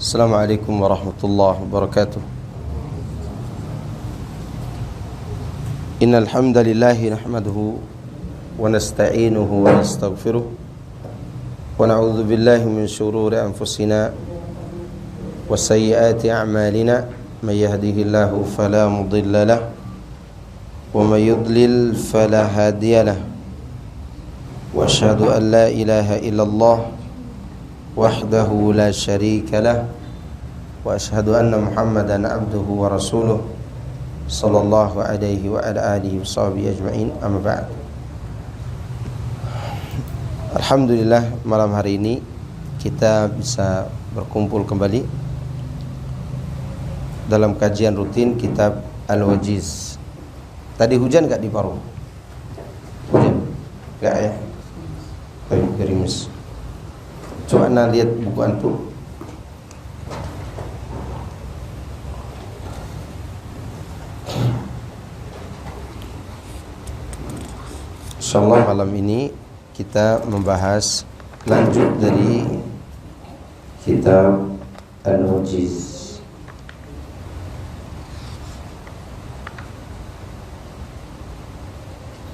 Assalamualaikum warahmatullahi wabarakatuh. Innal hamdalillah nahmaduhu wa nasta'inuhu wa nastaghfiruh wa na'udzu billahi min shururi anfusina wa sayyiati a'malina may yahdihillahu fala mudilla lahu wa may yudlil fala hadiya lahu wa asyhadu an la ilaha illallah wahdahu la syarika lah wa asyhadu anna Muhammadan abduhu wa rasuluh sallallahu alaihi wa ala alihi washabihi ajma'in, amma ba'd. Alhamdulillah, malam hari ini kita bisa berkumpul kembali dalam kajian rutin kitab Al-Wajiz. Tadi hujan gak di Paru? Hujan? Gak ya? Tapi gerimis. Coba anda lihat buku antum. Insyaallah malam ini kita membahas lanjut dari kitab Al-Wajiz.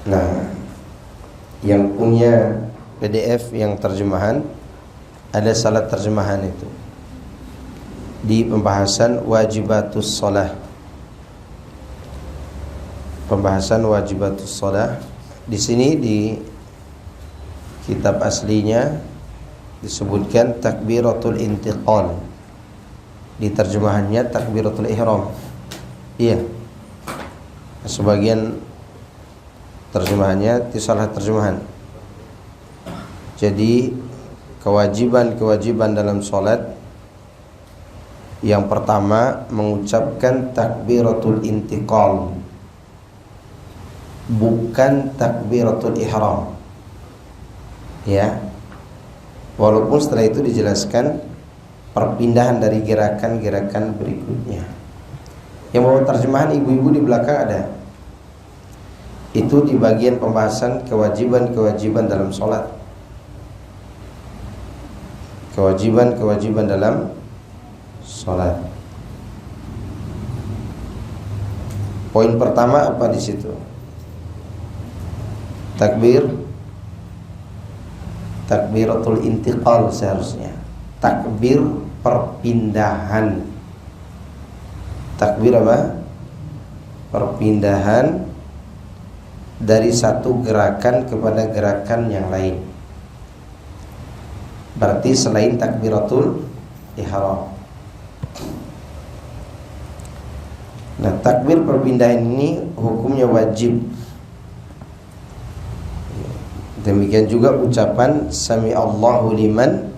Nah, yang punya PDF yang terjemahan, ada salah terjemahan itu di pembahasan wajibatus shalah. Pembahasan wajibatus shalah di sini di kitab aslinya disebutkan takbiratul intiqal. Di terjemahannya takbiratul ihram. Iya. Sebagian terjemahannya itu salah terjemahan. Jadi kewajiban-kewajiban dalam sholat, yang pertama mengucapkan takbiratul intiqal, bukan takbiratul ihram. Ya, walaupun setelah itu dijelaskan perpindahan dari gerakan-gerakan berikutnya. Yang bawa terjemahan ibu-ibu di belakang ada. Itu di bagian pembahasan kewajiban-kewajiban dalam sholat. Kewajiban-kewajiban dalam sholat. Poin pertama apa di situ? Takbiratul intiqal seharusnya. Takbir perpindahan. Takbir apa? Perpindahan dari satu gerakan kepada gerakan yang lain. Berarti selain takbiratul ihram. Nah, takbir perpindahan ini hukumnya wajib. Demikian juga ucapan sami Allahu liman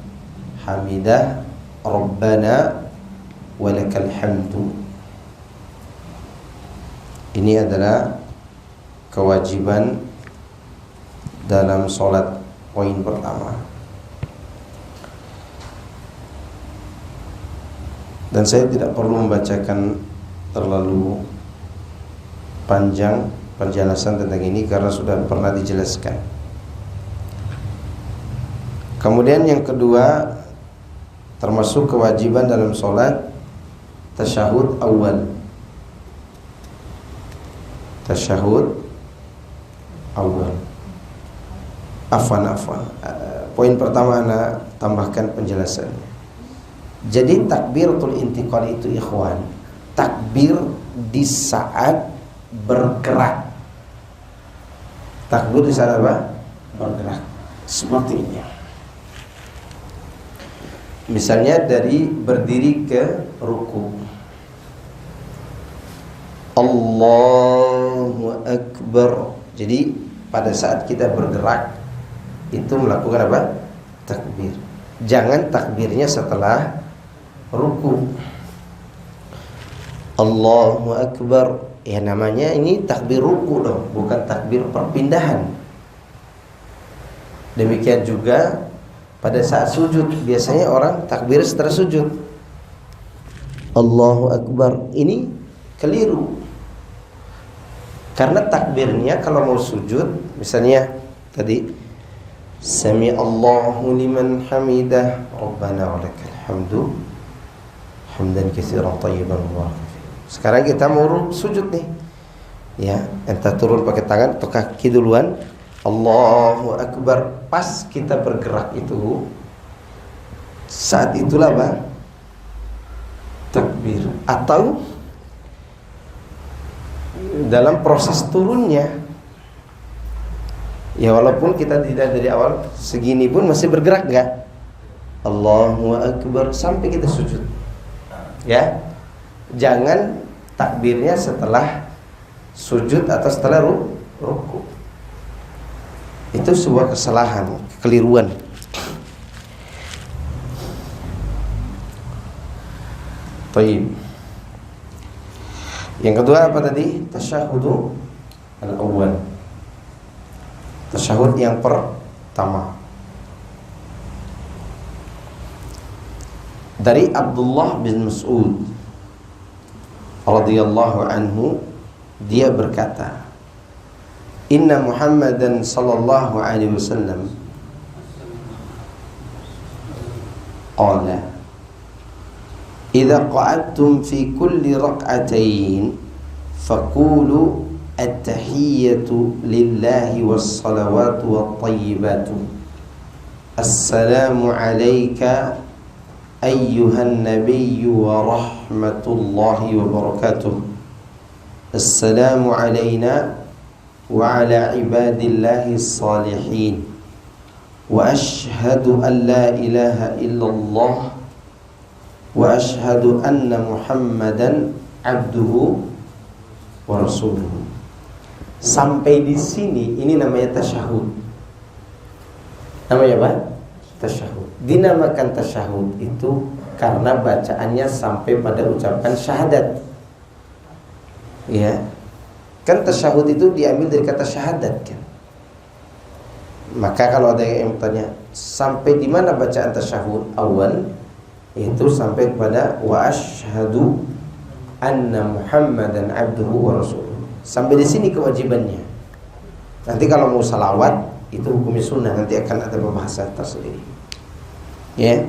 hamidah rabbana walakal hamdu. Ini adalah kewajiban dalam sholat, poin pertama. Dan saya tidak perlu membacakan terlalu panjang penjelasan tentang ini karena sudah pernah dijelaskan. Kemudian yang kedua, termasuk kewajiban dalam sholat, tasyahud awal. Tasyahud awal. Afwan. Poin pertama ana tambahkan penjelasannya. Jadi takbiratul intiqal itu ikhwan, takbir di saat bergerak. Takbir di saat apa? Bergerak. Seperti ini. Misalnya dari berdiri ke ruku. Allahu Akbar. Jadi pada saat kita bergerak itu melakukan apa? Takbir. Jangan takbirnya setelah ruku. Allahu Akbar. Ya namanya ini takbir ruku dong, bukan takbir perpindahan. Demikian juga pada saat sujud, biasanya orang takbir setelah sujud. Allahu Akbar. Ini keliru. Karena takbirnya kalau mau sujud, misalnya tadi Sami Allahu liman hamidah Rabbana walakal hamdu, hamdan katsiran thayyiban mubarakan fihi. Sekarang kita mau sujud nih. Ya, entah turun pakai tangan atau kaki duluan. Allahu Akbar. Pas kita bergerak itu, saat itulah Bang, takbir. Atau dalam proses turunnya, ya walaupun kita tidak dari awal segini pun masih bergerak enggak? Allahu Akbar sampai kita sujud. Ya, jangan takbirnya setelah sujud atau setelah ruku. Itu sebuah kesalahan, kekeliruan. Baik. Yang kedua apa tadi? Tasyahhudu al-awwal. Tasyahud yang pertama. Dari Abdullah bin Mas'ud radhiyallahu anhu, dia berkata, Inna Muhammadan sallallahu alaihi wasallam qala idza qa'adtum fi kulli rak'atain faqulu at-tahiyyatu lillahi was-salawatu wat-tayyibatu assalamu alayka ayyuhan nabiyyu wa rahmatullahi wa barakatuh assalamu alayna wa ala ibadillahi salihin wa ashhadu an la ilaha illallah wa ashhadu anna muhammadan abduhu wa rasuluhu. Sampai di sini ini namanya tasyahud. Namanya apa? Tasyahud. Dinamakan tasyahud itu karena bacaannya sampai pada ucapan syahadat. Ya. Kan tasyahud itu diambil dari kata syahadat kan. Maka kalau ada yang bertanya, sampai di mana bacaan tasyahud awal? Itu sampai kepada wa asyhadu anna muhammadan abduhu wa rasuluhu. Sampai di sini kewajibannya. Nanti kalau mau salawat itu hukumnya sunnah, nanti akan ada pembahasan tersendiri. Ya.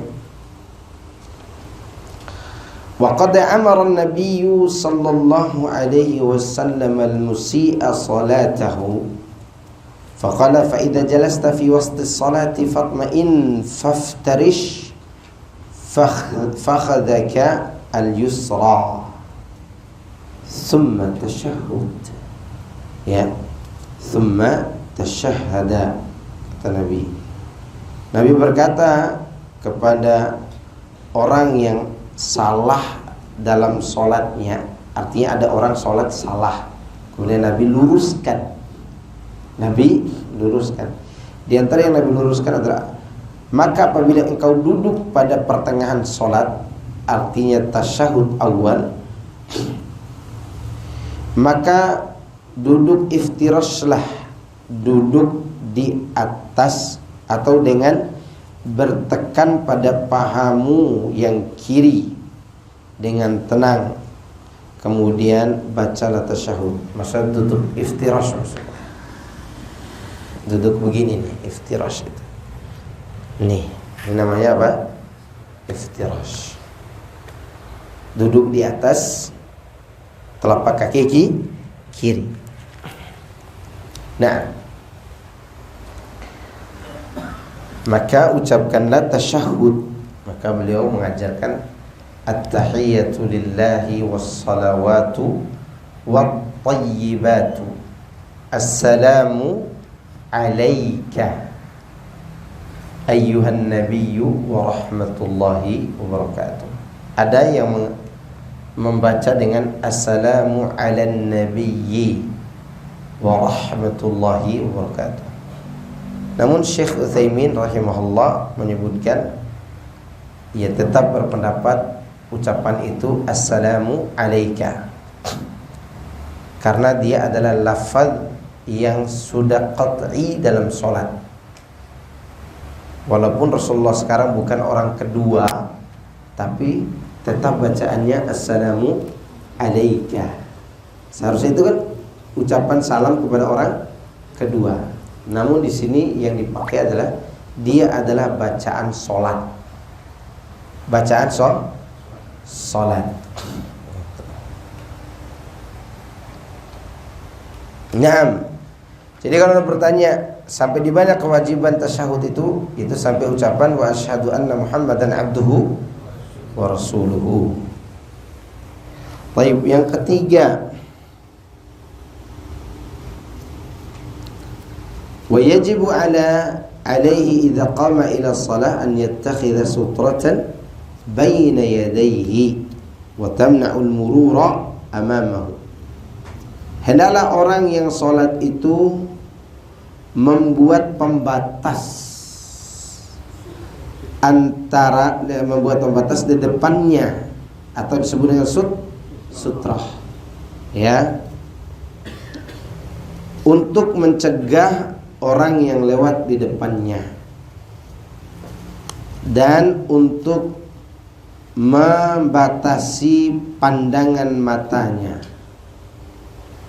Wa qad amara an-nabiy sallallahu alaihi wasallam al-musii'a salatahu faqala fa idza jalasta fi wasti as-salati fatma'in faftarish fakhadhaka al-yusra thumma tashahhud. Ya, thumma tashahhada, kata Nabi. Nabi berkata kepada orang yang salah dalam sholatnya, artinya ada orang sholat salah, kemudian Nabi luruskan. Di antara yang Nabi luruskan adalah, maka apabila engkau duduk pada pertengahan sholat, artinya tasyahud awal, maka duduk iftirashlah, duduk di atas atau dengan bertekan pada pahamu yang kiri dengan tenang, kemudian bacalah tasyahud. Maksudnya duduk iftirash, maksudnya duduk begini nih, iftirash itu. Nih, ini namanya apa? Iftirash. Duduk di atas telapak kaki kiri. Nah, maka ucapkanlah tasyahud. Maka beliau mengajarkan at-tahiyyatu lillahi was-salawatu wat-tayyibatu assalamu alayka ayyuhan nabiyyu wa rahmatullahi wa barakatuh. Ada yang membaca dengan assalamu ala nabiyyi wa rahmatullahi wa barakatuh. Namun Syekh Utsaimin rahimahullah menyebutkan, ia tetap berpendapat ucapan itu assalamu alayka, karena dia adalah lafaz yang sudah qat'i dalam sholat. Walaupun Rasulullah sekarang bukan orang kedua, tapi tetap bacaannya assalamu alayka. Seharusnya itu kan ucapan salam kepada orang kedua. Namun di sini yang dipakai adalah dia adalah bacaan sholat. Bacaan salat. Naam. Jadi kalau ada bertanya sampai di mana kewajiban tasyahud itu sampai ucapan wa asyhadu anna Muhammadan abduhu wa rasuluhu. Baik, yang ketiga, wa yajibu alaihi idza qama ila shalah an yattakhidha sutratan baina yadayhi wa tamna'u al-murura amamahu. Hendaklah orang yang sholat itu membuat pembatas di depannya, atau disebut dengan sutrah, ya, untuk mencegah orang yang lewat di depannya dan untuk membatasi pandangan matanya.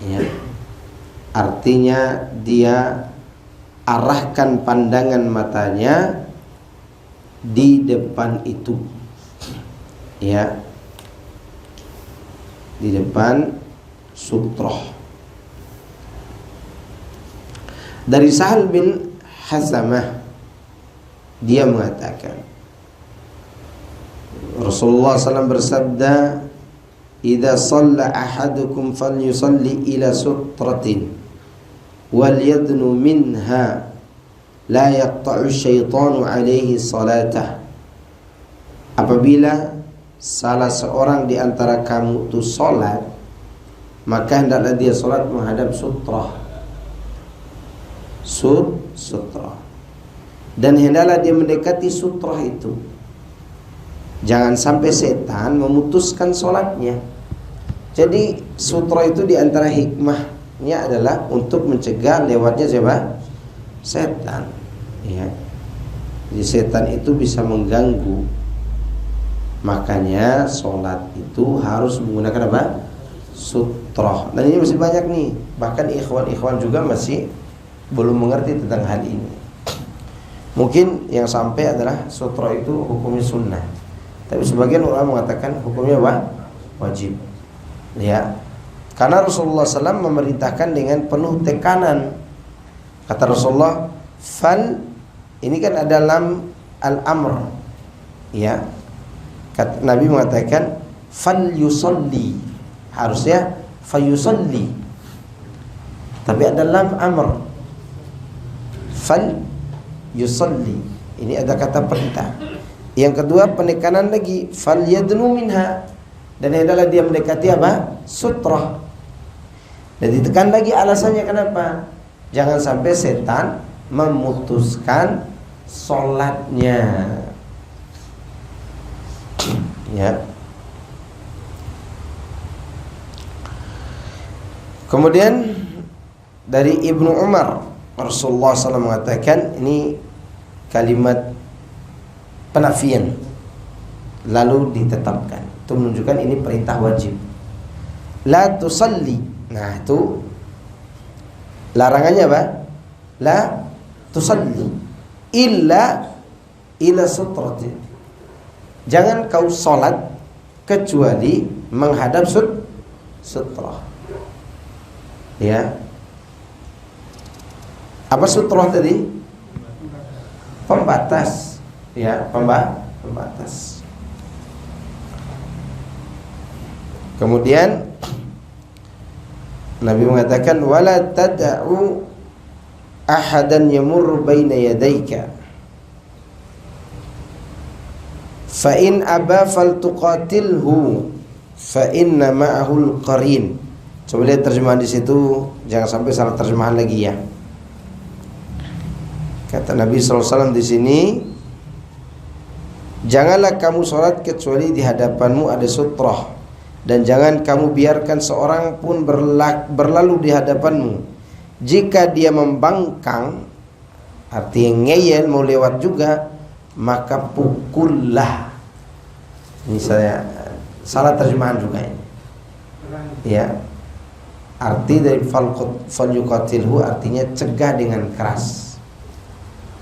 Ya. Artinya dia arahkan pandangan matanya di depan itu, ya, di depan sutroh. Dari Sahal bin Hasamah, dia mengatakan Rasulullah SAW bersabda, idza shalla ahadukum falyusalli ila sutratin wal yadnu minha la yaqta'u syaitanu alaihi salatah. Apabila salah seorang di antara kamu itu salat, maka hendaklah dia salat menghadap sutrah, sutrah, dan hendaklah dia mendekati sutrah itu. Jangan sampai setan memutuskan salatnya. Jadi sutra itu diantara hikmahnya adalah untuk mencegah lewatnya siapa? Setan. Ya. Jadi setan itu bisa mengganggu. Makanya sholat itu harus menggunakan apa? Sutra. Dan ini masih banyak nih. Bahkan ikhwan-ikhwan juga masih belum mengerti tentang hal ini. Mungkin yang sampai adalah sutra itu hukumnya sunnah. Tapi sebagian ulama mengatakan hukumnya apa? Wajib. Ya, karena Rasulullah SAW memerintahkan dengan penuh tekanan. Kata Rasulullah, fal, ini kan ada lam al-amr, ya. Kata, Nabi mengatakan fal yusalli, harusnya fa yusalli, tapi ada lam amr, fal yusalli. Ini ada kata perintah. Yang kedua penekanan lagi, fal yadnu minha, dan hendaklah dia mendekati apa? Sutrah. Dan ditekan lagi alasannya kenapa? Jangan sampai setan memutuskan sholatnya. Ya. Kemudian dari Ibnu Umar, Rasulullah SAW mengatakan, ini kalimat penafian lalu ditetapkan. Itu menunjukkan ini perintah wajib. La tusalli. Nah, itu larangannya apa? La tusalli illa ila sutrati. Jangan kau salat kecuali menghadap sutrah. Ya. Apa sutrah tadi? Pembatas. Ya, pembatas. Kemudian Nabi mengatakan wala tad'u ahadan yamurru baina yadayka fa in aba faltuqatilhu fa inna ma'ahu al-qarin. Coba lihat terjemahan di situ, jangan sampai salah terjemahan lagi ya. Kata Nabi SAW di sini, janganlah kamu sholat kecuali di hadapanmu ada sutrah, dan jangan kamu biarkan seorang pun berlalu di hadapanmu. Jika dia membangkang, artinya ngeyel mau lewat juga, maka pukullah. Ini saya salah terjemahan juga ini. Ya. Arti dari falyuqatilhu artinya cegah dengan keras.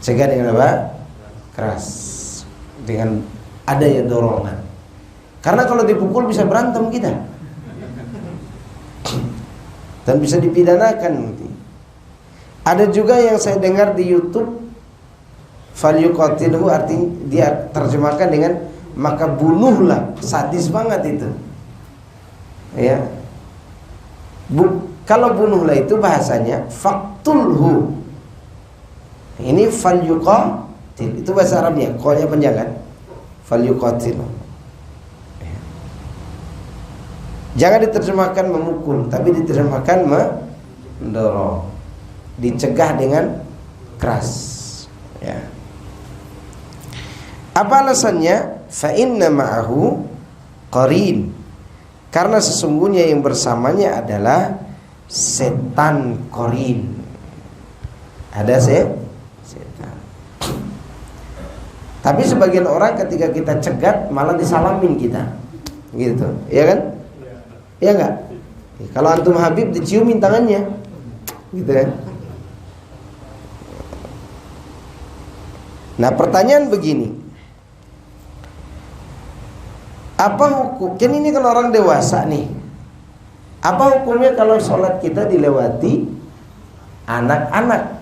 Cegah dengan apa? Keras. Dengan adanya dorongan. Karena kalau dipukul bisa berantem kita. Dan bisa dipidanakan nanti. Ada juga yang saya dengar di YouTube, falyuqatilhu, artinya dia terjemahkan dengan maka bunuhlah. Sadis banget itu. Ya. Kalau bunuhlah itu bahasanya faqtulhu. Ini falyuqatil. Itu bahasa Arabnya, qalnya panjang kan? Falyuqatilhu. Jangan diterjemahkan memukul, tapi diterjemahkan mendorong, dicegah dengan keras. Ya. Apa alasannya? Fa inna ma'ahu qarin. Karena sesungguhnya yang bersamanya adalah setan qarin. Ada setan. Tapi sebagian orang ketika kita cegat malah disalamin kita, gitu, ya kan? Ya enggak? Kalau antum Habib diciumin tangannya, gitu kan? Nah, pertanyaan begini, apa hukum? Kan ini kalau orang dewasa nih, apa hukumnya kalau sholat kita dilewati anak-anak?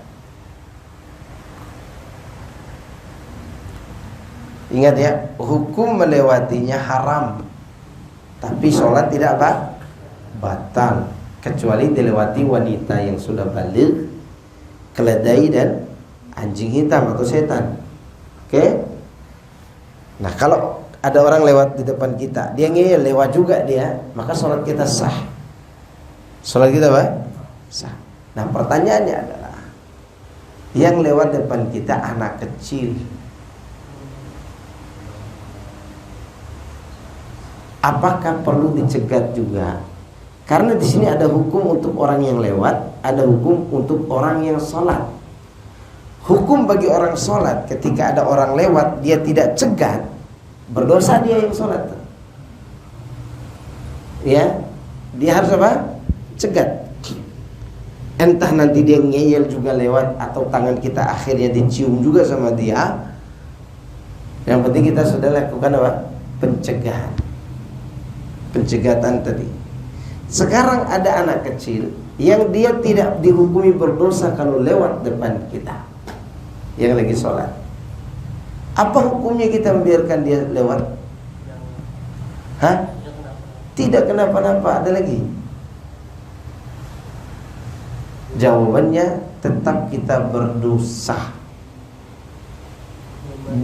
Ingat ya, hukum melewatinya haram, tapi sholat tidak batal, kecuali dilewati wanita yang sudah baligh, keledai dan anjing hitam atau setan. Oke? Nah, kalau ada orang lewat di depan kita, dia ngeyel lewat juga dia, maka sholat kita sah. Sholat kita apa? Sah. Nah, pertanyaannya adalah, yang lewat depan kita anak kecil, apakah perlu dicegat juga? Karena di sini ada hukum untuk orang yang lewat, ada hukum untuk orang yang sholat. Hukum bagi orang sholat, ketika ada orang lewat dia tidak cegat, berdosa dia yang sholat. Ya, dia harus apa? Cegat. Entah nanti dia ngeyel juga lewat, atau tangan kita akhirnya dicium juga sama dia. Yang penting kita sudah lakukan apa? Pencegahan. Pencegatan tadi. Sekarang ada anak kecil yang dia tidak dihukumi berdosa kalau lewat depan kita, yang lagi sholat. Apa hukumnya kita membiarkan dia lewat? Hah? Tidak kenapa-napa. Ada lagi? Jawabannya tetap kita berdosa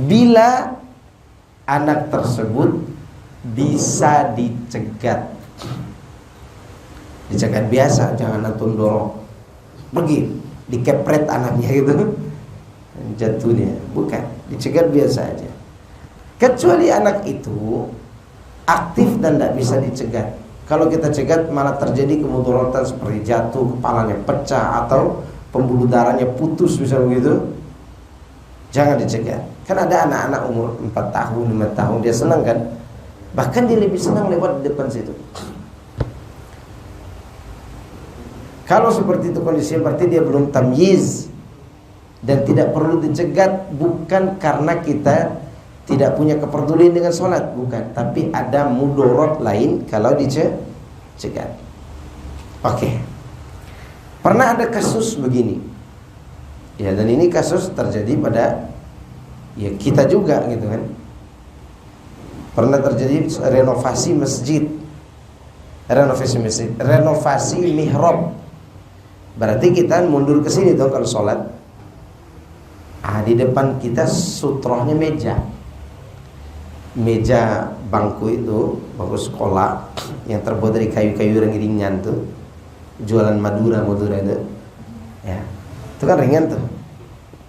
bila anak tersebut bisa dicegat. Dicegat biasa, jangan antum dorong pergi, dikepret anaknya gitu, jatuh dia. Bukan, dicegat biasa aja. Kecuali anak itu aktif dan tidak bisa dicegat. Kalau kita cegat malah terjadi kemudaratan seperti jatuh, kepalanya pecah, atau pembuluh darahnya putus misalnya begitu, jangan dicegat. Kan ada anak-anak umur 4 tahun, 5 tahun, dia senang kan? Bahkan dia lebih senang lewat di depan situ. Kalau seperti itu kondisinya, berarti dia belum tamyiz dan tidak perlu dicegat. Bukan karena kita tidak punya kepedulian dengan sholat, bukan, tapi ada mudorot lain kalau dicegat. Oke. Pernah ada kasus begini, ya, dan ini kasus terjadi pada ya kita juga gitu kan. Pernah terjadi renovasi masjid, renovasi mihrab. Berarti kita mundur ke sini dong kalau sholat. Di depan kita sutrohnya meja bangku itu, bangku sekolah yang terbuat dari kayu-kayu yang ringan tuh, jualan Madura itu, ya, itu kan ringan tuh.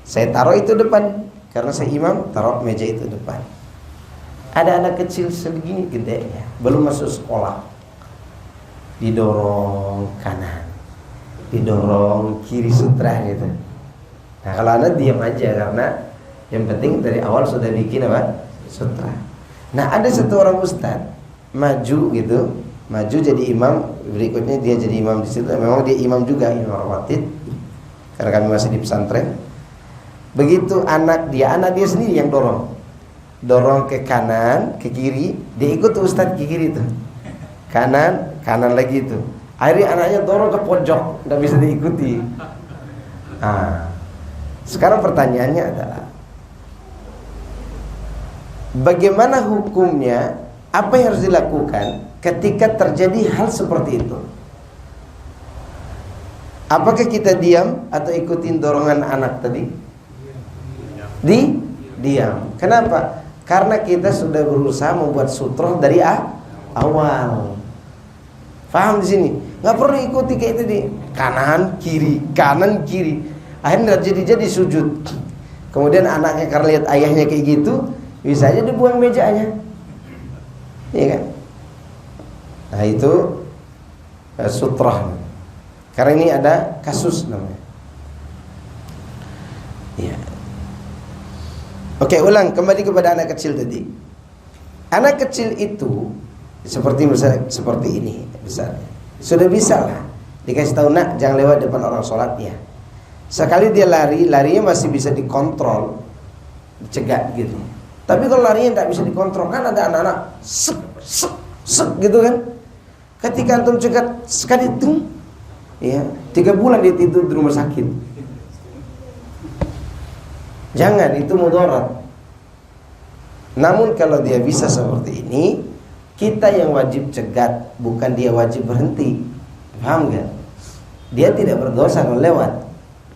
Saya taruh itu depan karena saya imam, taruh meja itu depan. Ada anak kecil segini gede ya, belum masuk sekolah, didorong kanan, didorong kiri sutra gitu. Nah, kalau anak diam aja karena yang penting dari awal sudah bikin apa? Sutra. Nah, ada satu orang ustaz maju gitu, maju jadi imam, berikutnya dia jadi imam di situ. Memang dia imam juga, imam rawatib. Karena kami masih di pesantren. Begitu anak dia sendiri yang dorong. dorong ke kanan, ke kiri, dia ikut tuh Ustadz ke kiri tuh. Kanan, kanan lagi tuh. Akhirnya anaknya dorong ke pojok, nggak bisa diikuti. Nah, sekarang pertanyaannya adalah bagaimana hukumnya? Apa yang harus dilakukan ketika terjadi hal seperti itu? Apakah kita diam atau ikutin dorongan anak tadi? Diam. Kenapa? Karena kita sudah berusaha membuat sutroh dari awal. Paham di sini? Nggak perlu ikuti kayak tadi. Kanan kiri, kanan kiri. Akhirnya jadi sujud. Kemudian anaknya karena lihat ayahnya kayak gitu, bisa aja dibuang mejanya. Iya kan? Nah itu sutroh. Karena ini ada kasus namanya. Iya. Oke, ulang kembali kepada anak kecil tadi. Anak kecil itu seperti misalnya seperti ini misalnya. Sudah bisa lah dikasih tahu, nak jangan lewat depan orang sholat ya. Sekali dia larinya masih bisa dikontrol, dicegat gitu. Tapi kalau larinya tidak bisa dikontrol, kan ada anak-anak sek gitu kan. Ketika antum cegat sekali tung, ya 3 bulan dia tidur di rumah sakit. Jangan, itu mudarat. Namun kalau dia bisa seperti ini, kita yang wajib cegat, bukan dia wajib berhenti. Paham gak? Dia tidak berdosa kalau lewat,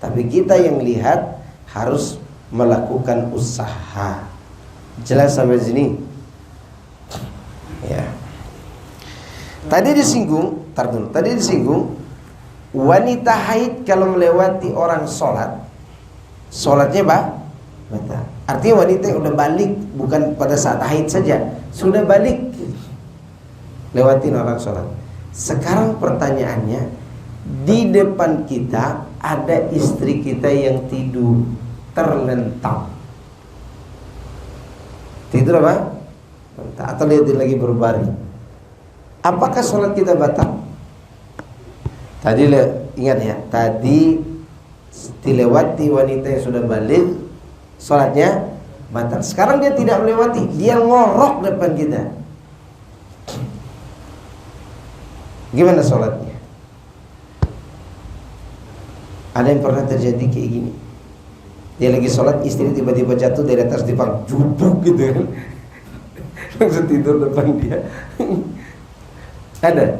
tapi kita yang lihat harus melakukan usaha. Jelas sampai sini? Ya. Tadi disinggung wanita haid kalau melewati orang sholat, sholatnya batal. Artinya wanita yang udah balik, bukan pada saat haid saja, sudah balik lewatin orang sholat. Sekarang pertanyaannya, di depan kita ada istri kita yang tidur terlentang. Tidur apa? Atau dia lagi berbaring. Apakah sholat kita batal? Tadi ingat ya, tadi dilewati wanita yang sudah balik, sholatnya batal. Sekarang dia tidak melewati, dia ngorok depan kita. Gimana sholatnya? Ada yang pernah terjadi kayak gini? Dia lagi sholat, istri tiba-tiba jatuh dari atas dipan, jubuk gitu kan. Langsung tidur depan dia. Ada?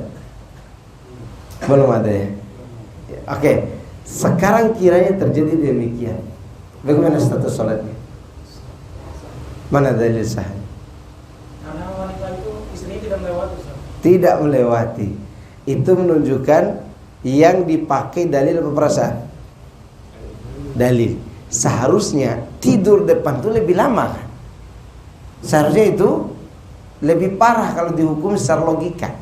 Belum ada ya? Oke, sekarang kiranya terjadi demikian. Bagaimana status sholatnya? Mana dalil sahih? Karena wanita itu istrinya tidak melewati. Tidak melewati. Itu menunjukkan yang dipakai dalil apa perasaan? Dalil. Seharusnya tidur depan itu lebih lama kan? Seharusnya itu lebih parah kalau dihukum secara logika.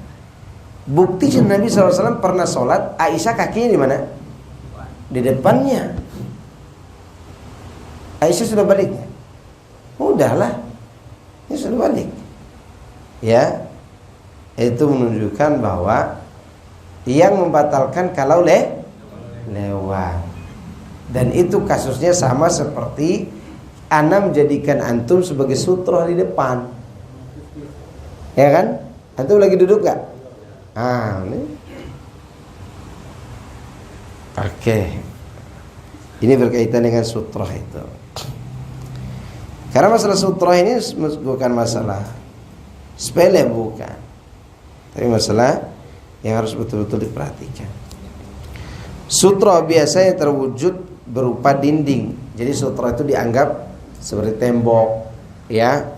Bukti Nabi SAW pernah sholat, Aisyah kakinya di mana? Di depannya. Aisyah sudah balik. Udahlah, ini sudah balik. Ya, itu menunjukkan bahwa yang membatalkan kalau lewat. Dan itu kasusnya sama seperti ana menjadikan antum sebagai sutroh di depan. Ya kan? Antum lagi duduk gak? Ini. Oke. Ini berkaitan dengan sutroh itu. Karena masalah sutroh ini bukan masalah sepele, bukan. Tapi masalah yang harus betul-betul diperhatikan. Sutroh biasanya terwujud berupa dinding. Jadi sutroh itu dianggap seperti tembok, ya,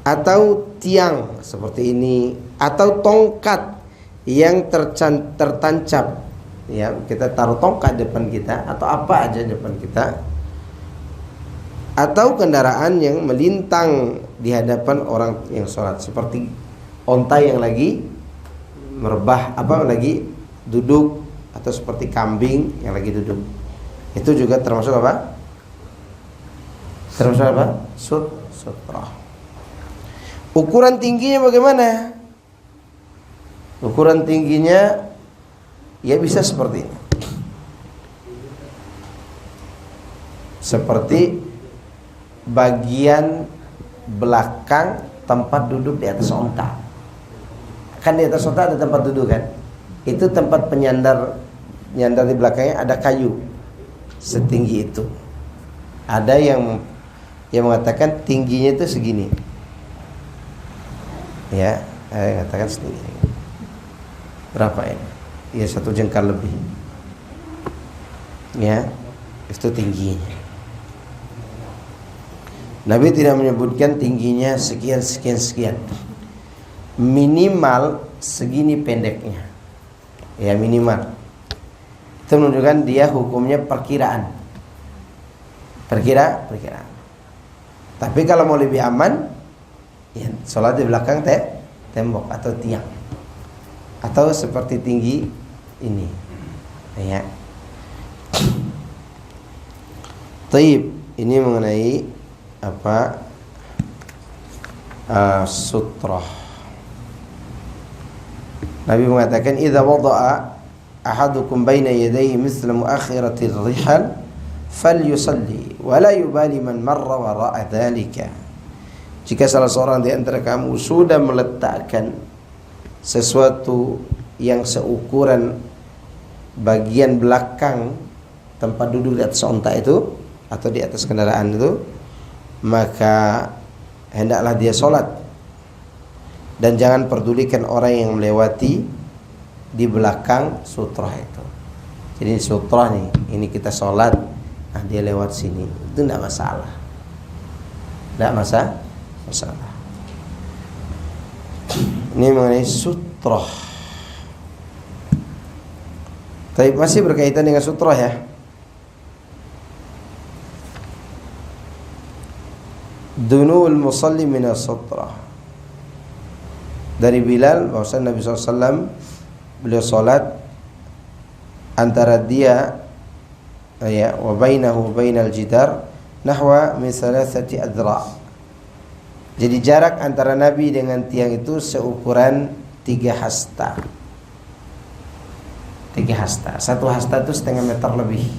atau tiang seperti ini, atau tongkat yang tertancap. Ya, kita taruh tongkat depan kita atau apa aja depan kita, atau kendaraan yang melintang di hadapan orang yang sholat, seperti onta yang lagi merebah, lagi duduk, atau seperti kambing yang lagi duduk. Itu juga termasuk apa? Termasuk apa? Sutroh. Ukuran tingginya bagaimana? Ukuran tingginya ya bisa seperti ini. Seperti bagian belakang tempat duduk di atas onta. Kan di atas onta ada tempat duduk kan? Itu tempat penyandar di belakangnya ada kayu setinggi itu. Ada yang mengatakan tingginya itu segini. Ya, ada yang mengatakan segini. Berapa ini? Ya 1 jengkal lebih. Ya, itu tingginya. Nabi tidak menyebutkan tingginya sekian. Minimal segini pendeknya. Ya, minimal. Itu menunjukkan dia hukumnya perkiraan. Perkiraan. Tapi kalau mau lebih aman, ya sholat di belakang tembok atau tiang. Atau seperti tinggi ini. Ya. Taib, ini mengenai apa? Sutrah. Nabi mengatakan, "Idza wada'a ahadukum baina yadayhi mithla muakhirati ar-rihal falyusalli wa la yubali man marra wara'a dzalika." Jika salah seorang di antara kamu sudah meletakkan sesuatu yang seukuran bagian belakang tempat duduk di atas onta itu atau di atas kendaraan itu, maka hendaklah dia sholat dan jangan pedulikan orang yang melewati di belakang sutrah itu. Jadi sutrah nih, ini kita sholat, nah dia lewat sini, itu tidak masalah. Ini mengenai sutrah. Tapi masih berkaitan dengan sutrah ya. Dunul musalli minas sutrah. Dari Bilal bahwasanya Nabi SAW beliau salat antara dia ya wa bainahu bainal jidar nahwa min thalathati adra'. Jadi jarak antara Nabi dengan tiang itu seukuran 3 hasta. 3 hasta. 1 hasta itu setengah meter lebih.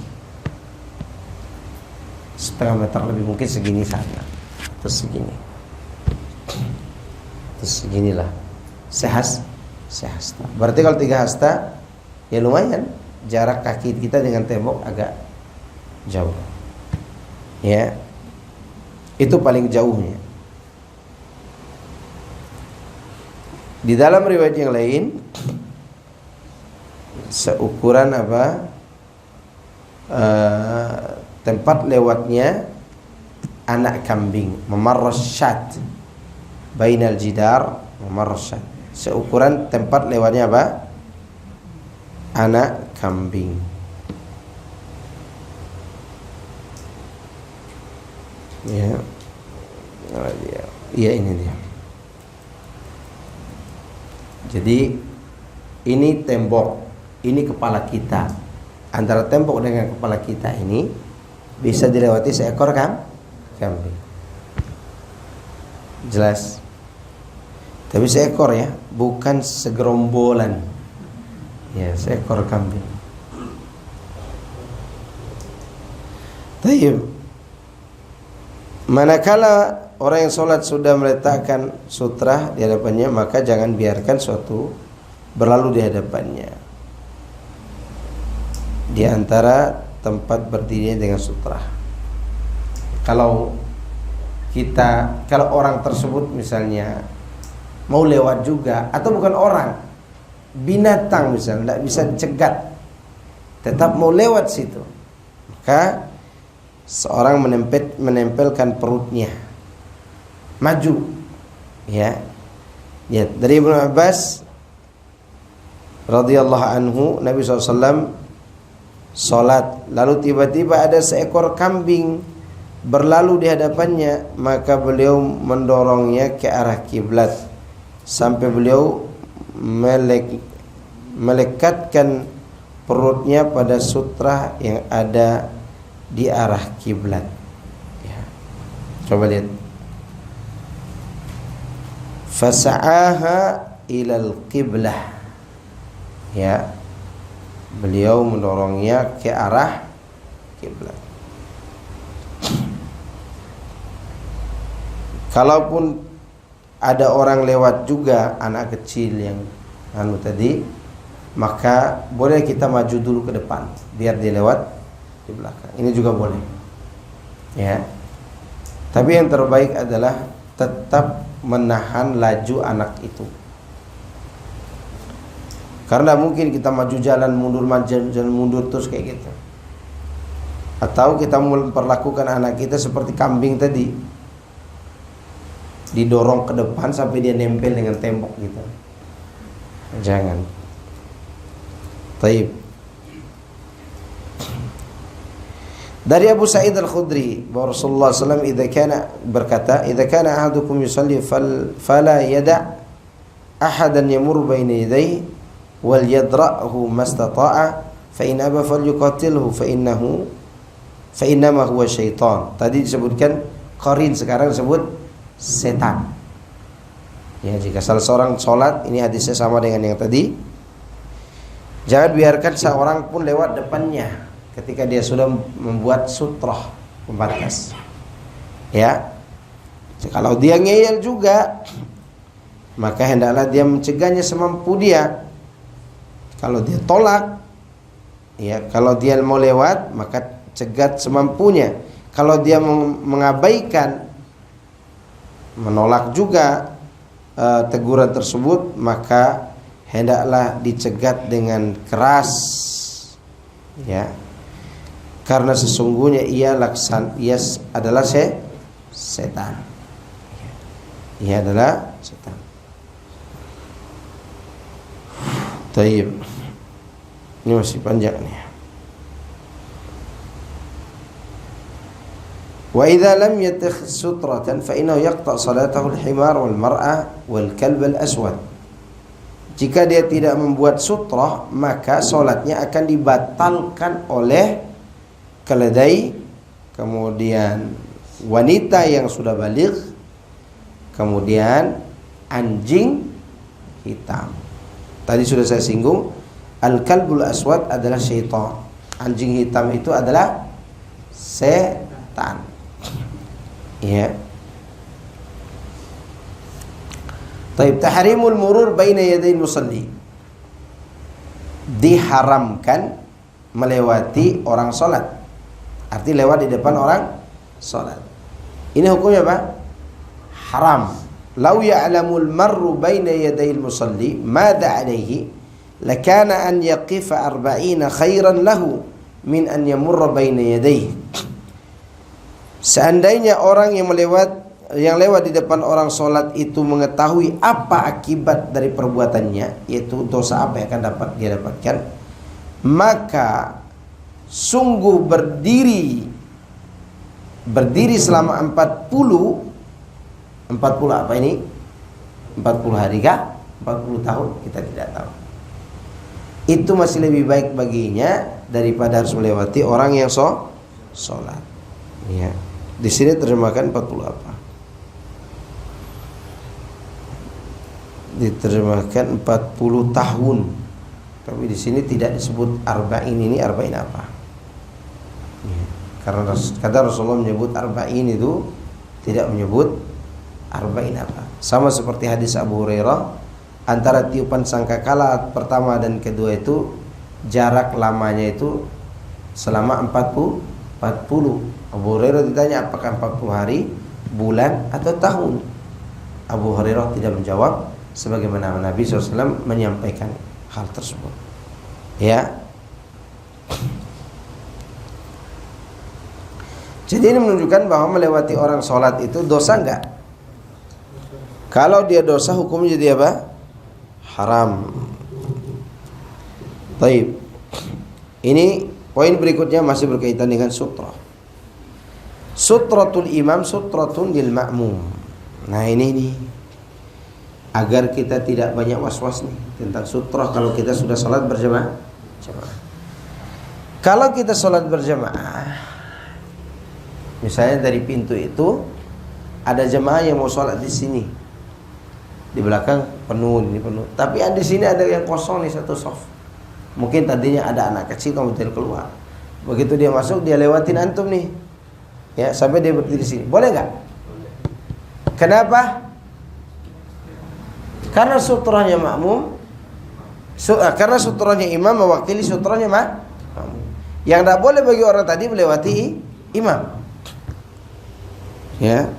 Setengah meter lebih, mungkin segini sana. Terus segini. Terus seginilah. Sehasta. Berarti kalau 3 hasta ya lumayan. Jarak kaki kita dengan tembok agak jauh. Ya. Itu paling jauhnya. Di dalam riwayat yang lain seukuran apa tempat lewatnya anak kambing, memarrasyat bainal jidar, memarrasyat seukuran tempat lewatnya apa anak kambing. Ya, iya ini dia. Jadi ini tembok, ini kepala kita. Antara tembok dengan kepala kita ini bisa dilewati seekor kambing. Jelas. Tapi seekor ya, bukan segerombolan. Ya, seekor kambing. Tayyib. Manakala orang yang sholat sudah meletakkan sutrah di hadapannya, maka jangan biarkan suatu berlalu di hadapannya di antara tempat berdirinya dengan sutrah. Kalau orang tersebut misalnya mau lewat juga, atau bukan orang, binatang misalnya tidak bisa dicegat, tetap mau lewat situ, maka seorang menempelkan perutnya maju, ya. Dari Ibnu Abbas radhiyallahu anhu, Nabi SAW salat, lalu tiba-tiba ada seekor kambing berlalu di hadapannya, maka beliau mendorongnya ke arah kiblat sampai beliau melekatkan perutnya pada sutra yang ada di arah kiblat. Ya. Coba lihat. Fasa'aha ilal qiblah. Ya. Beliau mendorongnya ke arah kiblat. Kalaupun ada orang lewat juga, anak kecil yang tadi, maka boleh kita maju dulu ke depan biar dia lewat di belakang. Ini juga boleh. Ya. Tapi yang terbaik adalah tetap menahan laju anak itu. Karena mungkin kita maju jalan mundur terus kayak gitu. Atau kita memperlakukan anak kita seperti kambing tadi, didorong ke depan sampai dia nempel dengan tembok gitu. Jangan. Taib. Dari Abu Sa'id Al-Khudri bahwa Rasulullah SAW berkata, "Idza kana ahadukum yusalli fala yada' ahadan yamur baina yadayhi wal yadra'hu mastata'a fa in aba falyuqatilhu fa innama huwa syaitan." Tadi disebutkan qarin, sekarang disebut setan. Ya, jika salah seorang sholat, ini hadisnya sama dengan yang tadi. Jangan biarkan seorang pun lewat depannya ketika dia sudah membuat sutrah pembatas. Ya. Kalau dia ngeyel juga, maka hendaklah dia mencegahnya semampu dia. Kalau dia tolak, ya, kalau dia mau lewat, maka cegat semampunya. Kalau dia mengabaikan, menolak juga teguran tersebut, maka hendaklah dicegat dengan keras, ya, karena sesungguhnya ia adalah setan. Ia adalah setan. Taib. Ini masih panjang nih. Wa idza lam yattakhidh sutratan fa innahu yaqta' salatahu al-himar wal mar'ah wal kalb al-aswad. Jika dia tidak membuat sutrah, maka solatnya akan dibatalkan oleh keledai, kemudian wanita yang sudah baligh, kemudian anjing hitam. Tadi sudah saya singgung, al-kalbul aswad adalah syaitan. Anjing hitam itu adalah setan. Ya. Taib. Tahrimul murur baina yadayil musalli. Diharamkan melewati orang salat. Arti lewat di depan orang salat. Ini hukumnya apa? Haram. Lau ya'lamul marru baina yadayil musalli madza alaihi lakana an yaqifa 40 khairan lahu min an yamurra baina yadayhi. Seandainya orang yang lewat di depan orang sholat itu mengetahui apa akibat dari perbuatannya, yaitu dosa apa yang akan dia dapatkan, maka sungguh berdiri selama 40 apa ini? 40 hari kah? 40 tahun? Kita tidak tahu. Itu masih lebih baik baginya daripada harus melewati orang yang sholat. Ya. Di sini terjemahkan 40 apa? Diterjemahkan 40 tahun. Tapi di sini tidak disebut arba'in. Ini arba'in apa? Ya. Karena kata Rasulullah menyebut arba'in itu tidak menyebut arba'in apa. Sama seperti hadis Abu Hurairah, antara tiupan sangkakala pertama dan kedua itu jarak lamanya itu selama 40. Abu Hurairah ditanya apakah 40 hari, bulan atau tahun. Abu Hurairah tidak menjawab, sebagaimana Nabi SAW menyampaikan hal tersebut. Ya. Jadi ini menunjukkan bahwa melewati orang sholat itu dosa enggak? Kalau dia dosa, hukumnya jadi apa? Haram. Taib. Ini poin berikutnya masih berkaitan dengan sutrah. Sutratul imam sutratun lil ma'mum. Nah ini nih, agar kita tidak banyak was-was nih tentang sutrah kalau kita sudah sholat berjamaah. Kalau kita sholat berjamaah, misalnya dari pintu itu ada jamaah yang mau sholat di sini, di belakang penuh, ini penuh. Tapi di sini ada yang kosong nih, satu soft. Mungkin tadinya ada anak kecil kemudian keluar. Begitu dia masuk, dia lewatin antum nih, ya, sampai dia berdiri di sini. Boleh nggak? Kenapa? Karena sutranya makmum, karena sutranya imam mewakili sutranya makmum. Yang tidak boleh bagi orang tadi melewati imam. Ya.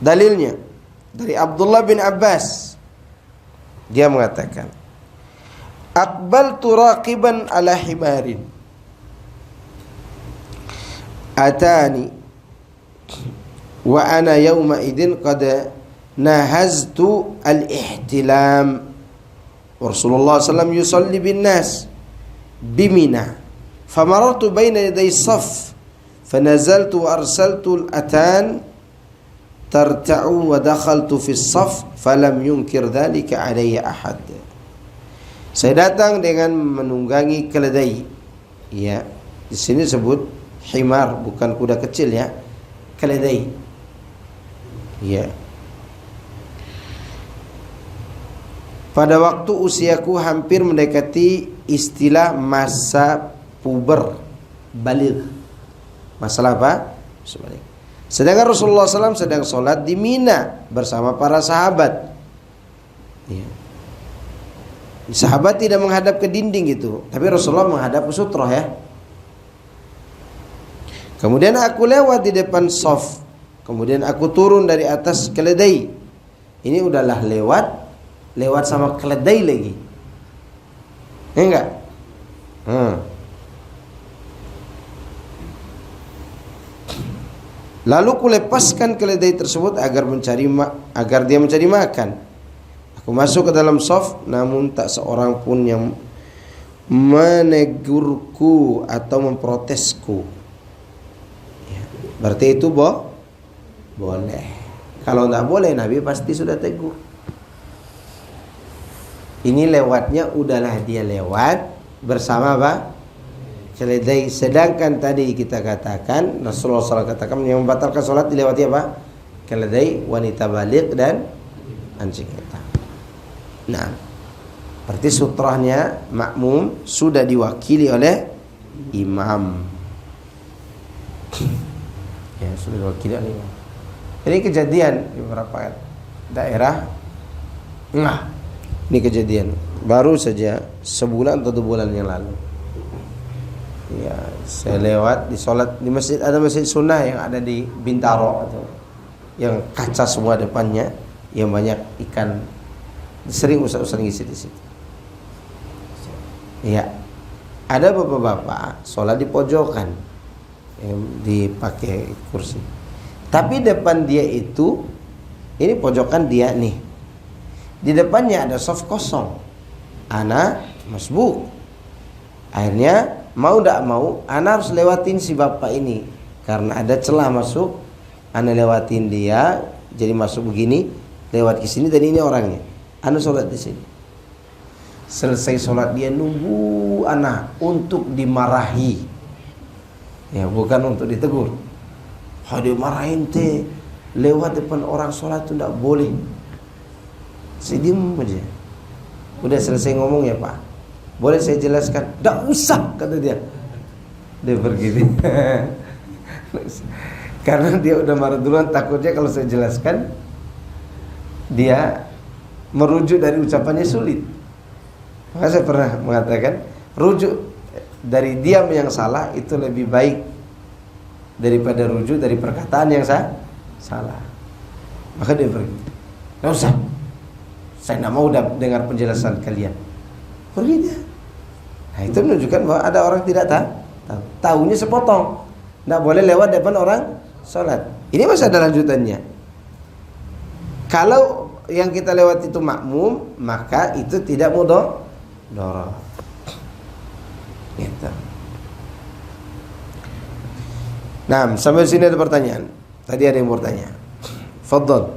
Dalilnya dari Abdullah bin Abbas, dia mengatakan, "Aqbaltu raqiban ala himarin, atani wa ana yawma idin qad nahaztu al-ihtilam. Rasulullah sallallahu yusalli bin nas bimina, famarartu baina yaday saf, fanazaltu wa arsaltu al-atan tarta'u wa dakhaltu fi saf, falam yunkir dhalika alayya ahad." Saya datang dengan menunggangi keledai. Ya, di sini sebut himar, bukan kuda kecil ya. Keledai. Ya. Pada waktu usiaku hampir mendekati istilah masa puber, baligh. Masalah apa? Sebalik. Sedangkan Rasulullah SAW sedang sholat di Mina bersama para sahabat. Ya. Sahabat tidak menghadap ke dinding gitu, tapi Rasulullah menghadap ke sutroh ya. Kemudian aku lewat di depan shaf. Kemudian aku turun dari atas keledai. Ini udahlah lewat sama keledai lagi. Enggak? Lalu kulepaskan keledai tersebut agar dia mencari makan. Aku masuk ke dalam shaf, namun tak seorang pun yang menegurku atau memprotesku. Ya, berarti itu boleh. Kalau tidak boleh, Nabi pasti sudah tegur. Ini lewatnya udahlah dia lewat bersama apa? Keledai. Sedangkan tadi kita katakan, Rasulullah SAW katakan yang membatalkan sholat dilewati apa? Keledai, wanita baligh dan anjing hitam. Nah, berarti sutrahnya makmum sudah diwakili oleh imam. Ya, sudah diwakili oleh imam. Ini kejadian di beberapa daerah. Nah, ini kejadian baru saja sebulan atau 2 bulan yang lalu. Ya, saya lewat di sholat di masjid, ada masjid sunnah yang ada di Bintaro atau yang kaca semua depannya, yang banyak ikan. Sering ustaz-ustaz ngisi di situ. Ya, ada bapak-bapak sholat di pojokan yang dipakai kursi. Tapi depan dia itu, ini pojokan dia nih. Di depannya ada soft kosong. Ana masbuk. Akhirnya mau tidak mau, ana harus lewatin si bapak ini karena ada celah masuk. Ana lewatin dia, jadi masuk begini, lewat ke sini dan ini orangnya. Ana sholat di sini. Selesai sholat dia nunggu ana untuk dimarahi. Ya, bukan untuk ditegur. Dia marahin teh, lewat depan orang sholat itu tidak boleh. Saya diem aja. Udah selesai ngomong ya Pak, boleh saya jelaskan? Tidak usah, kata dia. Dia pergi. Karena dia udah marah duluan, takutnya kalau saya jelaskan dia merujuk dari ucapannya sulit. Maka saya pernah mengatakan, rujuk dari diam yang salah itu lebih baik daripada rujuk dari perkataan yang salah. Maka dia pergi. Tidak usah, saya tidak mau dengar penjelasan kalian. Pergi dia. Nah, itu menunjukkan bahwa ada orang tidak tahu. Tahunya sepotong. Tidak boleh lewat depan orang sholat. Ini masih ada lanjutannya. Kalau yang kita lewat itu makmum, maka itu tidak mudorot. Gitu. Nah, sampai sini ada pertanyaan. Tadi ada yang bertanya. Fadhal.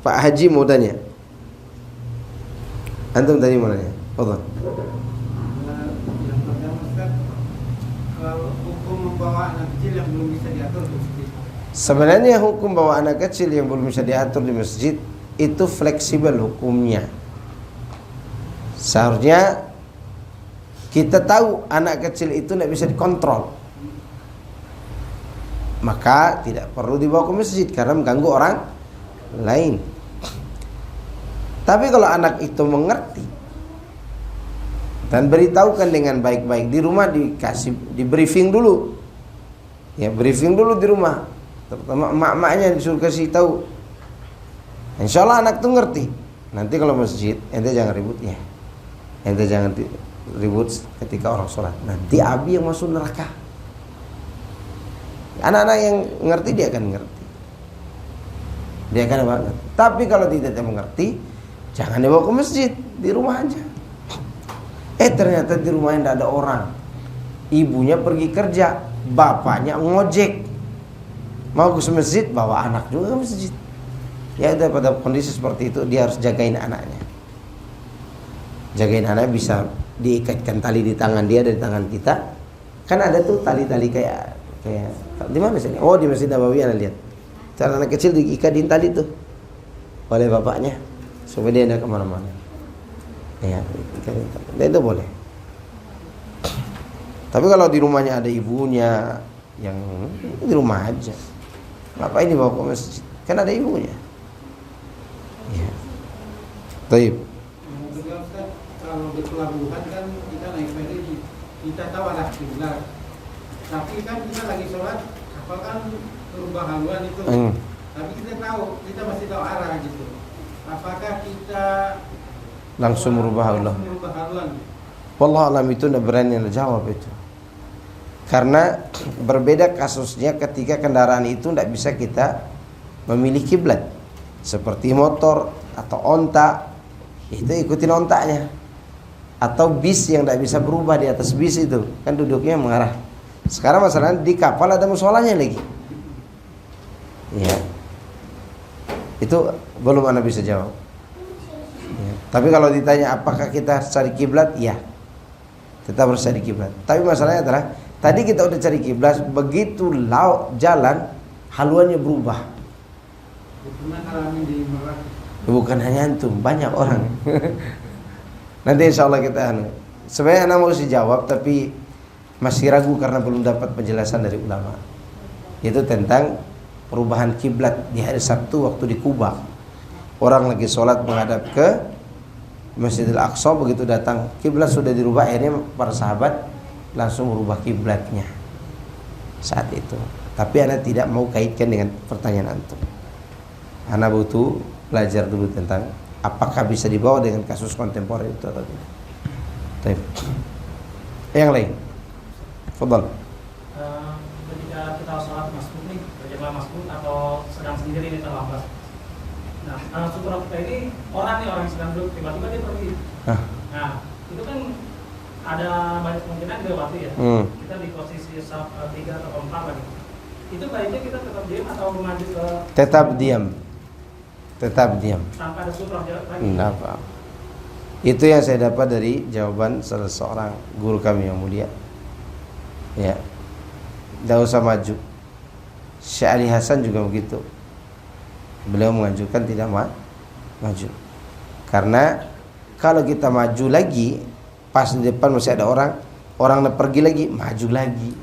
Pak Haji mau tanya. Antum tadi mau tanya. Fadhal. Yang pertama Ustaz, kalau hukum membawa anak kecil yang belum bisa diatur di masjid. Sebenarnya hukum bawa anak kecil yang belum bisa diatur di masjid itu fleksibel hukumnya. Seharusnya kita tahu anak kecil itu tidak bisa dikontrol, maka tidak perlu dibawa ke masjid karena mengganggu orang lain. Tapi kalau anak itu mengerti dan beritahukan dengan baik-baik di rumah, di briefing dulu. Ya, briefing dulu di rumah. Terutama emak-emaknya disuruh kasih tahu. Insya Allah anak tuh ngerti. Nanti kalau masjid, ente jangan ribut ya. Ente jangan ribut ketika orang sholat. Nanti abi yang masuk neraka. Anak-anak yang ngerti dia akan ngerti. Dia akan apa? Tapi kalau tidak mengerti, jangan dibawa ke masjid, di rumah aja. Ternyata di rumahnya tidak ada orang. Ibunya pergi kerja, bapaknya ngojek. Mau ke masjid, bawa anak juga ke masjid. Ya udah, pada kondisi seperti itu dia harus jagain anaknya. Jagain anak bisa diikatkan tali di tangan dia dan di tangan kita. Kan ada tuh tali-tali kayak di mana sih? Oh, di Masjid Nabawi Anda lihat. Cara anak kecil diikatin tali tuh oleh bapaknya supaya dia tidak kemana-mana. Ya, itu boleh. Tapi kalau di rumahnya ada ibunya, yang di rumah aja. Ngapain dibawa ke masjid? Kan ada ibunya. Ya. Taib. Kalau di pelabuhan kan kita naik ferry, kita tahu arah kiblat. Tapi kan kita lagi sholat, kapal kan berubah haluan itu. Tapi kita tahu, kita masih tahu arah gitu. Apakah kita langsung merubah haluan? Wallah alam, itu tidak berani jawab itu. Karena berbeda kasusnya ketika kendaraan itu tidak bisa kita memilih kiblat. Seperti motor atau onta, itu ikutin ontanya. Atau bis yang tidak bisa berubah di atas bis itu, kan duduknya mengarah. Sekarang masalahnya di kapal ada musholanya lagi. Ya. Itu belum Anda bisa jawab. Ya. Tapi kalau ditanya apakah kita cari kiblat, ya. Tetap harus cari kiblat. Tapi masalahnya adalah tadi kita udah cari kiblat, begitu jalan haluannya berubah. Bukan hanya antum, banyak orang. Nanti insya Allah kita sebenarnya anak mau jawab tapi masih ragu karena belum dapat penjelasan dari ulama. Itu tentang perubahan kiblat di hari Sabtu waktu di Kuba. Orang lagi sholat menghadap ke Masjidil Aqsa, begitu datang kiblat sudah dirubah, akhirnya para sahabat langsung merubah kiblatnya saat itu. Tapi anak tidak mau kaitkan dengan pertanyaan antum. Anak butuh belajar dulu tentang apakah bisa dibawa dengan kasus kontemporer itu atau tidak. Baik. Yang lain. Fadhal. Ketika kita sholat masbuk nih, berjamaah masbuk atau sedang sendiri nih terlambat. Nah, sutra kita ini orang yang sedang duduk, tiba-tiba dia pergi. Nah, itu kan ada banyak kemungkinan dilewati ya. Kita di posisi 3 atau 4 lagi. Itu baiknya kita tetap diam atau maju ke? Tetap diam. Tetap diam. Tanpa ada sutra lagi. Kenapa? Itu yang saya dapat dari jawaban salah seorang guru kami yang mulia. Ya, tidak usah maju. Syekh Ali Hasan juga begitu. Beliau mengajukan tidak maju. Karena kalau kita maju lagi, pas di depan masih ada orang pergi lagi, maju lagi.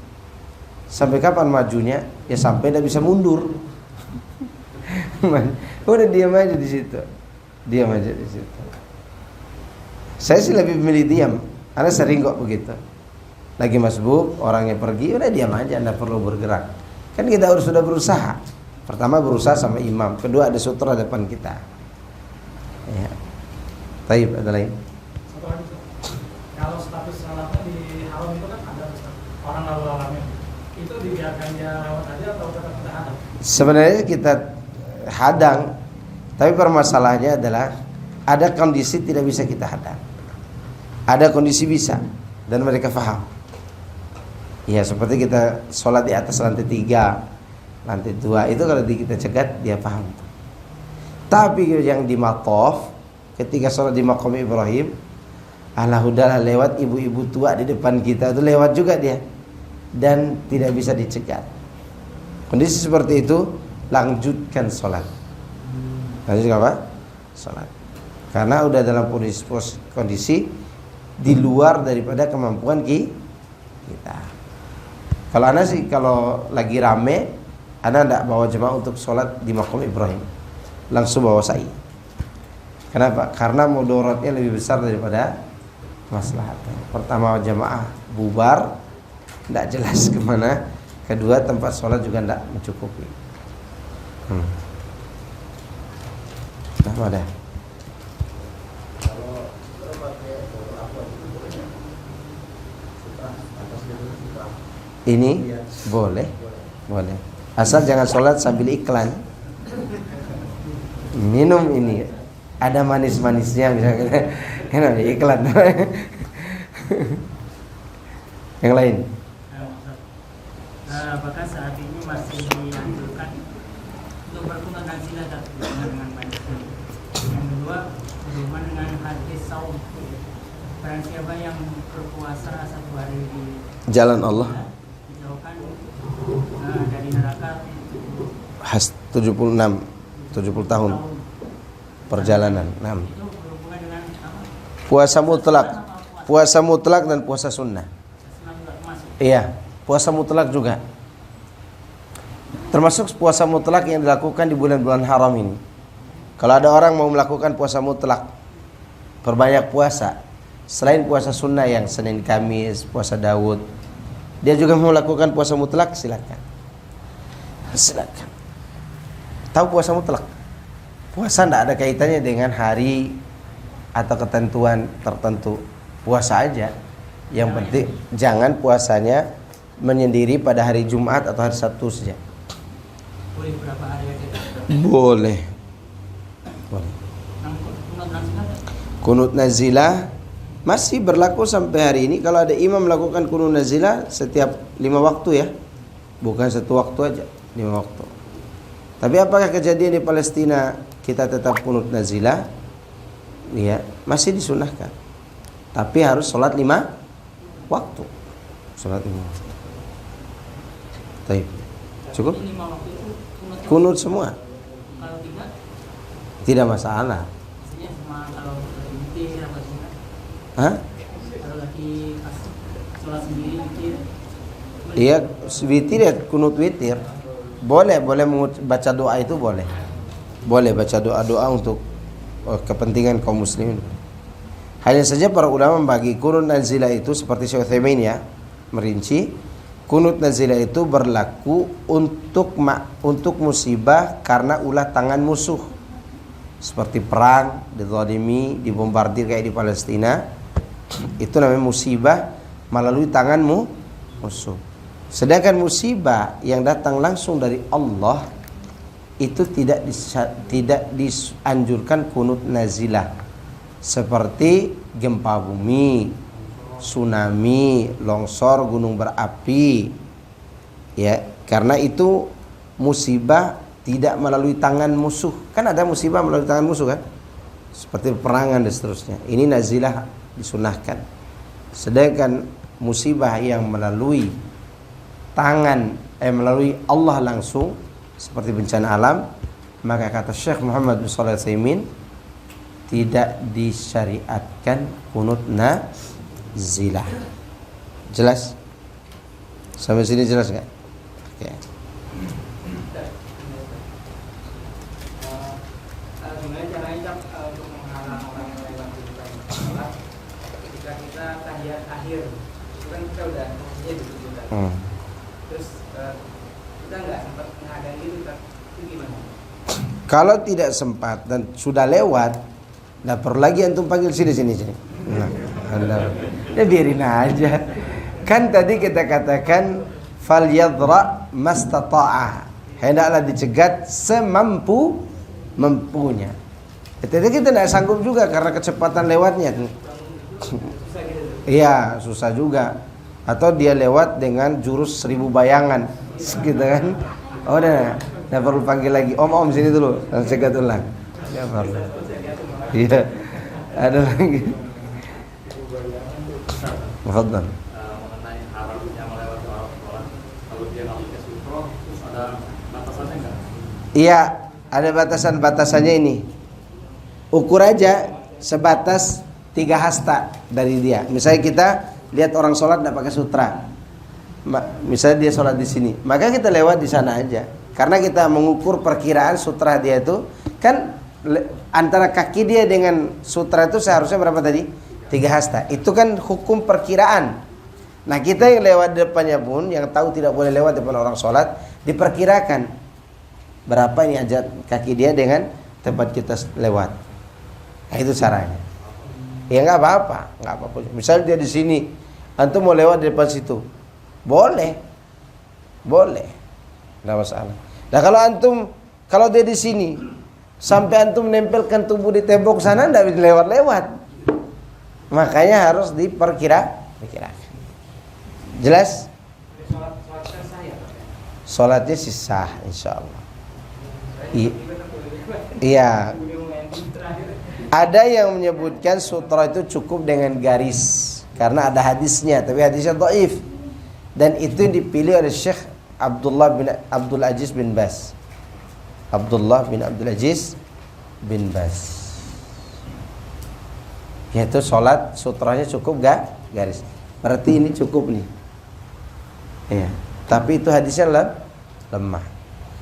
Sampai kapan majunya? Ya sampai tidak bisa mundur. Udah diam aja di situ. Diam aja di situ. Saya sih lebih memilih diam. Karena sering kok begitu. Lagi masbuk, orangnya pergi, udah diam aja, Anda perlu bergerak. Kan kita harus sudah berusaha. Pertama berusaha sama imam, kedua ada sutra depan kita. Ya. Taib, ada lain? Satu lagi, kalau status salatnya di haram itu kan ada orang lalu lalamnya. Itu dibiarkan dia lewat aja atau tetap kita hadang? Sebenarnya kita hadang, tapi permasalahannya adalah ada kondisi tidak bisa kita hadang. Ada kondisi bisa dan mereka faham. Ya, seperti kita sholat di atas lantai 3, lantai 2, itu kalau kita cegat dia paham. Tapi yang di Matof, ketika sholat di Maqam Ibrahim, alhamdulillah lewat ibu-ibu tua di depan kita, itu lewat juga dia dan tidak bisa dicegat. Kondisi seperti itu, lanjutkan sholat. Lanjutkan apa? Sholat. Karena udah dalam kondisi di luar daripada kemampuan kita. Kalau Anda sih, kalau lagi rame, Anda tidak bawa jemaah untuk sholat di Maqam Ibrahim. langsung bawa sa'i. Kenapa? Karena mudaratnya lebih besar daripada maslahatnya. Pertama, jamaah bubar, tidak jelas kemana. Kedua, tempat sholat juga tidak mencukupi. Nah, ada. Ini boleh, boleh. Asal jangan sholat sambil iklan. Minum ini ada manis-manisnya misalnya. Enak iklan. Yang lain. Apakah saat ini masih dianjurkan untuk berkunut nazilah dengan manusia? Yang kedua, berhubungan dengan hadis saum. Barang siapa yang berpuasa 1 hari di Jalan Allah dijauhkan dari neraka 70 tahun perjalanan. 6. Itu berhubungan dengan apa? Puasa mutlak. Puasa mutlak dan puasa sunnah. Islam juga masuk. Iya, puasa mutlak juga. Termasuk puasa mutlak yang dilakukan di bulan-bulan haram ini. Kalau ada orang mau melakukan puasa mutlak, perbanyak puasa. Selain puasa sunnah yang Senin Kamis, puasa Daud, dia juga mau melakukan puasa mutlak, silakan. Silakan. Tahu puasa mutlak? Puasa tidak ada kaitannya dengan hari atau ketentuan tertentu. Puasa aja. Yang penting jangan puasanya menyendiri pada hari Jumat atau hari Sabtu saja. Boleh berapa hari aja? Boleh. Boleh. Kunut nazilah masih berlaku sampai hari ini. Kalau ada imam melakukan kunut nazilah setiap 5 waktu ya, bukan 1 waktu aja, 5 waktu. Tapi apakah kejadian di Palestina kita tetap kunut nazilah? Ya, masih disunahkan. Tapi harus sholat 5 waktu. Sholat 5 waktu. Baik. Cukup? Kunut semua. Kalau tidak, tidak masalah. maksudnya sama kalau witir apa semua. Hah? Kalau lagi pas sholat sendiri witir. Iya, witir ya, kunut witir. Boleh baca doa itu boleh. Boleh baca doa-doa untuk kepentingan kaum muslimin. Hanya saja para ulama membagi kunut nazilah itu seperti Syekh Utsaimin ya, merinci kunut nazilah itu berlaku untuk musibah karena ulah tangan musuh. Seperti perang, dizalimi, dibombardir kayak di Palestina. Itu namanya musibah melalui tanganmu musuh. Sedangkan musibah yang datang langsung dari Allah itu tidak dianjurkan kunut nazilah. Seperti gempa bumi, tsunami, longsor, gunung berapi. Ya, karena itu musibah tidak melalui tangan musuh. Kan ada musibah melalui tangan musuh kan? Seperti perangan dan seterusnya. Ini nazilah disunahkan. Sedangkan musibah yang melalui melalui Allah langsung seperti bencana alam, maka kata Syekh Muhammad bin Shalih Al-Utsaimin tidak disyariatkan kunut nazilah. Jelas? Sampai sini jelas enggak? Oke. Gimana caranya untuk menghalang orang yang lewat di depan sholat ketika kita tahiyat akhir, itu kan kita udah posisinya di situ kan. Terus kita nggak sempat menghadang itu gimana? Kalau tidak sempat dan sudah lewat, nggak perlu lagi antum panggil sini. Nah, ya biarin aja. Kan tadi kita katakan fal yadra mastata'a. Hendaklah dicegat semampunya. Tadi kita tidak sanggup juga karena kecepatan lewatnya. Iya, susah juga. Atau dia lewat dengan jurus 1000 bayangan, gitu kan? Oh, udah perlu panggil lagi. Om sini dulu, cegat ulang. Ya perlu. Iya. Ada lagi. Tafadhal. Mengenai haramnya melewati sholat, kalau dia nggak pakai sutroh, terus ada batasannya nggak? Iya, ada batasan-batasannya ini. Ukur aja sebatas 3 hasta dari dia. Misalnya kita lihat orang sholat tidak pakai sutra, misalnya dia sholat di sini, maka kita lewat di sana aja. Karena kita mengukur perkiraan sutra dia itu Kan antara kaki dia dengan sutra itu seharusnya berapa tadi? 3 hasta. Itu kan hukum perkiraan. Nah kita yang lewat depannya pun, yang tahu tidak boleh lewat depan orang sholat, diperkirakan berapa ini ajat kaki dia dengan tempat kita lewat. Nah itu caranya. Ya nggak apa-apa. Misalnya dia di sini, antum mau lewat di depan situ, boleh, nggak masalah. Nah kalau dia di sini, sampai antum nempelkan tubuh di tembok sana, nggak bisa lewat-lewat. Makanya harus diperkirakan. Jelas? Sholatnya sih sah, insya Allah. Iya. Ada yang menyebutkan sutra itu cukup dengan garis karena ada hadisnya, tapi hadisnya dhaif. Dan itu yang dipilih oleh Syekh Abdullah bin Abdul Aziz bin Baz. Abdullah bin Abdul Aziz bin Baz. Yaitu sholat sutranya cukup gak garis. Berarti ini cukup nih. Ya. Tapi itu hadisnya lemah.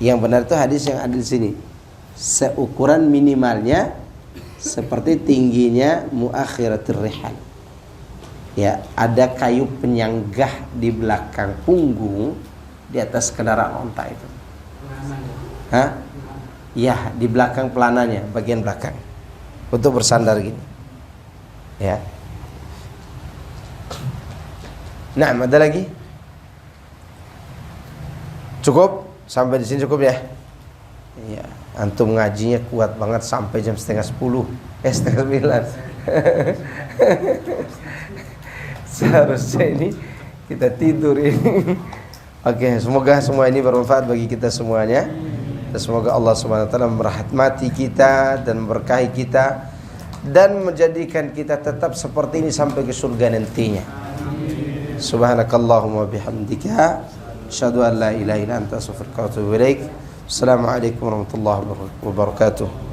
Yang benar itu hadis yang ada di sini. Seukuran minimalnya seperti tingginya muakhiratul rihal. Ya, ada kayu penyanggah di belakang punggung di atas kendaraan onta itu. Hah? Ya, di belakang pelananya, bagian belakang. Untuk bersandar gini. Ya. Nah, ada lagi? Cukup? Sampai di sini cukup ya? Iya. Antum ngajinya kuat banget sampai jam 8:30, 8:30. Seharusnya ini kita tidur ini. Oke, semoga semua ini bermanfaat bagi kita semuanya. Dan semoga Allah Subhanahu wa taala merahmati kita dan memberkahi kita dan menjadikan kita tetap seperti ini sampai ke surga nantinya. Subhanakallahumma bihamdika asyhadu an la ilaha illa anta astaghfiruka wa atubu ilaik. Assalamualaikum warahmatullahi wabarakatuh.